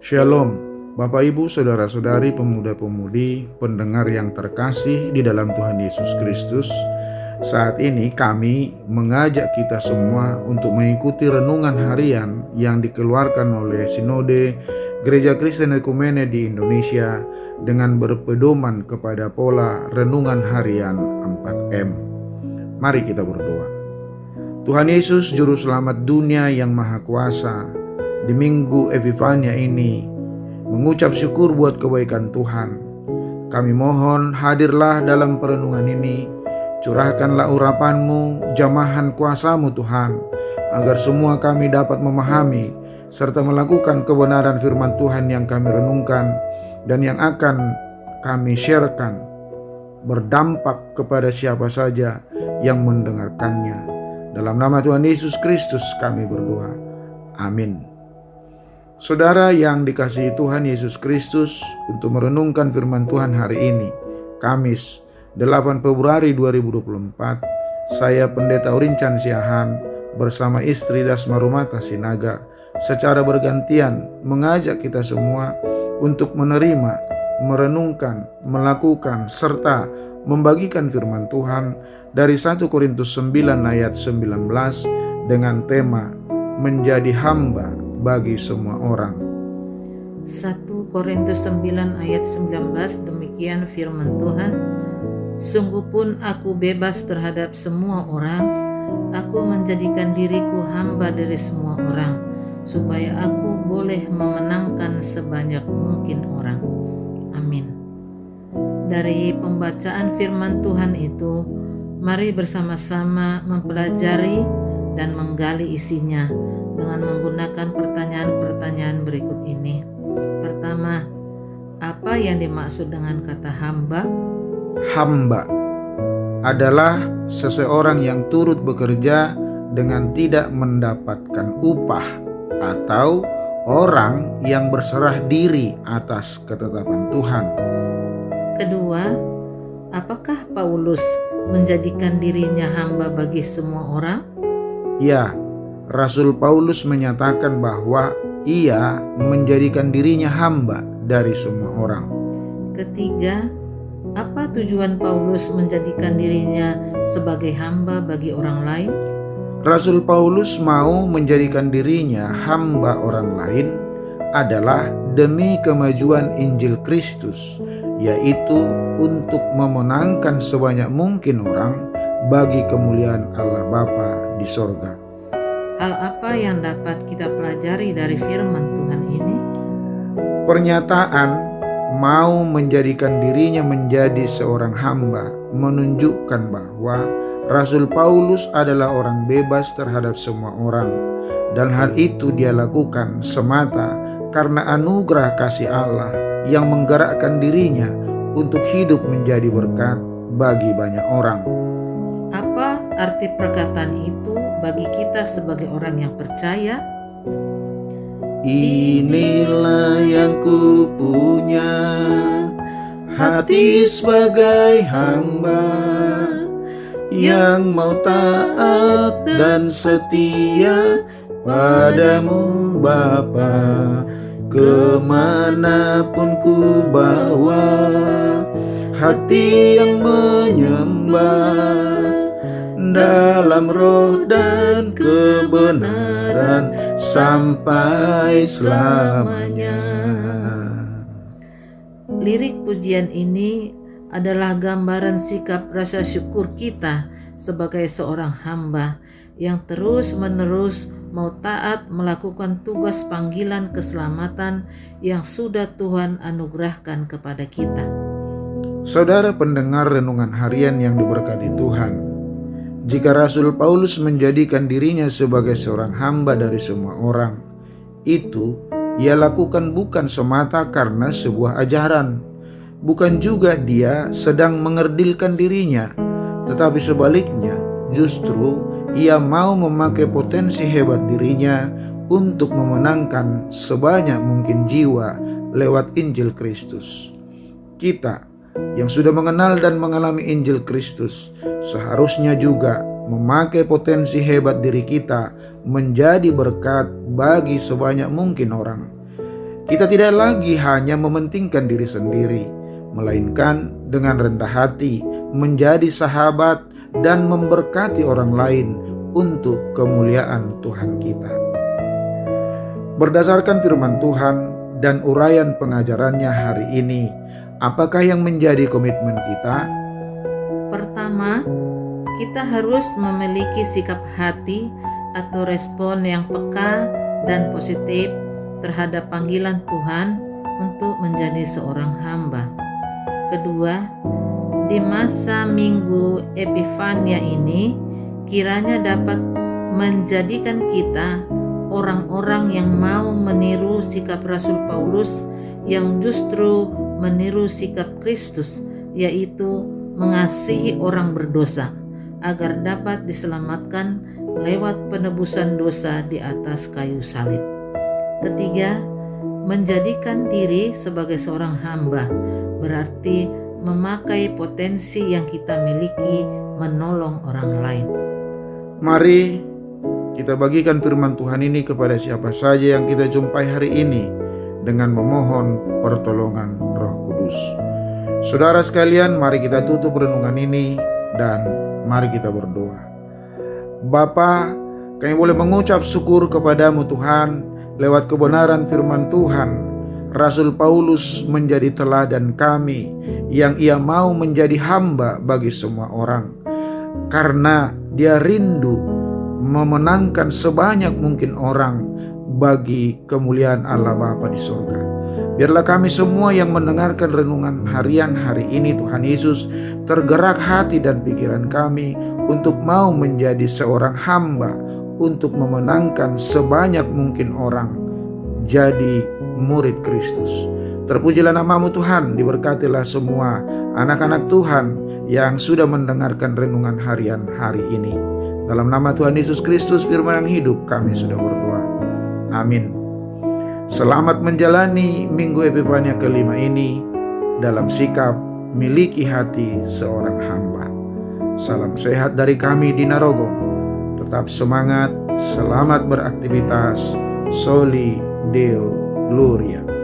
Shalom, Bapak Ibu, Saudara-saudari, pemuda-pemudi, pendengar yang terkasih di dalam Tuhan Yesus Kristus. Saat ini kami mengajak kita semua untuk mengikuti renungan harian yang dikeluarkan oleh Sinode Gereja Kristen Ekumene di Indonesia dengan berpedoman kepada pola renungan harian 4M. Mari kita berdoa. Tuhan Yesus, Juru Selamat dunia yang Maha Kuasa, di Minggu Epifania ini mengucap syukur buat kebaikan Tuhan. Kami mohon hadirlah dalam perenungan ini, curahkanlah urapan-Mu, jamahan kuasa-Mu Tuhan, agar semua kami dapat memahami serta melakukan kebenaran firman Tuhan yang kami renungkan dan yang akan kami sharekan berdampak kepada siapa saja yang mendengarkannya. Dalam nama Tuhan Yesus Kristus kami berdoa. Amin. Saudara yang dikasihi Tuhan Yesus Kristus, untuk merenungkan firman Tuhan hari ini, Kamis 8 Februari 2024, saya Pendeta Urincan Siahan bersama istri Dasma Rumata Sinaga secara bergantian mengajak kita semua untuk menerima, merenungkan, melakukan, serta membagikan firman Tuhan dari 1 Korintus 9 ayat 19 dengan tema menjadi hamba bagi semua orang. 1 Korintus 9 ayat 19, demikian firman Tuhan. Sungguh pun aku bebas terhadap semua orang, aku menjadikan diriku hamba dari semua orang, supaya aku boleh memenangkan sebanyak mungkin orang. Amin. Dari pembacaan firman Tuhan itu, mari bersama-sama mempelajari dan menggali isinya dengan menggunakan pertanyaan-pertanyaan berikut ini. Pertama, apa yang dimaksud dengan kata hamba? Hamba adalah seseorang yang turut bekerja dengan tidak mendapatkan upah atau orang yang berserah diri atas ketetapan Tuhan. Kedua, apakah Paulus menjadikan dirinya hamba bagi semua orang? Ya, Rasul Paulus menyatakan bahwa ia menjadikan dirinya hamba dari semua orang. Ketiga, apa tujuan Paulus menjadikan dirinya sebagai hamba bagi orang lain? Rasul Paulus mau menjadikan dirinya hamba orang lain adalah demi kemajuan Injil Kristus, yaitu untuk memenangkan sebanyak mungkin orang bagi kemuliaan Allah Bapa di sorga. Hal apa yang dapat kita pelajari dari firman Tuhan ini? Pernyataan mau menjadikan dirinya menjadi seorang hamba menunjukkan bahwa Rasul Paulus adalah orang bebas terhadap semua orang, dan hal itu dia lakukan semata karena anugerah kasih Allah yang menggerakkan dirinya untuk hidup menjadi berkat bagi banyak orang. Apa arti perkataan itu bagi kita sebagai orang yang percaya? Inilah yang ku punya, hati sebagai hamba yang mau taat dan setia padamu Bapa. Kemanapun ku bawa, hati yang menyembah dalam roh dan kebenaran sampai selamanya. Lirik pujian ini adalah gambaran sikap rasa syukur kita sebagai seorang hamba yang terus-menerus mau taat melakukan tugas panggilan keselamatan yang sudah Tuhan anugerahkan kepada kita. Saudara pendengar renungan harian yang diberkati Tuhan, jika Rasul Paulus menjadikan dirinya sebagai seorang hamba dari semua orang, itu ia lakukan bukan semata karena sebuah ajaran, bukan juga dia sedang mengerdilkan dirinya, tetapi sebaliknya, justru ia mau memakai potensi hebat dirinya untuk memenangkan sebanyak mungkin jiwa lewat Injil Kristus. Kita yang sudah mengenal dan mengalami Injil Kristus seharusnya juga memakai potensi hebat diri kita menjadi berkat bagi sebanyak mungkin orang. Kita tidak lagi hanya mementingkan diri sendiri, melainkan dengan rendah hati menjadi sahabat dan memberkati orang lain untuk kemuliaan Tuhan kita. Berdasarkan firman Tuhan dan uraian pengajarannya hari ini, apakah yang menjadi komitmen kita? Pertama, kita harus memiliki sikap hati atau respon yang peka dan positif terhadap panggilan Tuhan untuk menjadi seorang hamba. Kedua, di masa Minggu Epifania ini, kiranya dapat menjadikan kita orang-orang yang mau meniru sikap Rasul Paulus yang justru meniru sikap Kristus, yaitu mengasihi orang berdosa agar dapat diselamatkan lewat penebusan dosa di atas kayu salib. Ketiga, menjadikan diri sebagai seorang hamba berarti memakai potensi yang kita miliki menolong orang lain. Mari kita bagikan firman Tuhan ini kepada siapa saja yang kita jumpai hari ini dengan memohon pertolongan Roh Kudus. Saudara sekalian, mari kita tutup renungan ini dan mari kita berdoa. Bapa, kami boleh mengucap syukur kepadamu Tuhan lewat kebenaran firman Tuhan. Rasul Paulus menjadi teladan kami yang ia mau menjadi hamba bagi semua orang, karena dia rindu memenangkan sebanyak mungkin orang bagi kemuliaan Allah Bapa di surga. Biarlah kami semua yang mendengarkan renungan harian hari ini, Tuhan Yesus, tergerak hati dan pikiran kami untuk mau menjadi seorang hamba untuk memenangkan sebanyak mungkin orang jadi murid Kristus. Terpujilah namamu Tuhan, diberkatilah semua anak-anak Tuhan yang sudah mendengarkan renungan harian hari ini. Dalam nama Tuhan Yesus Kristus, firman yang hidup, kami sudah berdoa. Amin. Selamat menjalani Minggu Epifania kelima ini dalam sikap miliki hati seorang hamba. Salam sehat dari kami di Narogong. Tetap semangat, selamat beraktivitas. Soli Deo Gloria.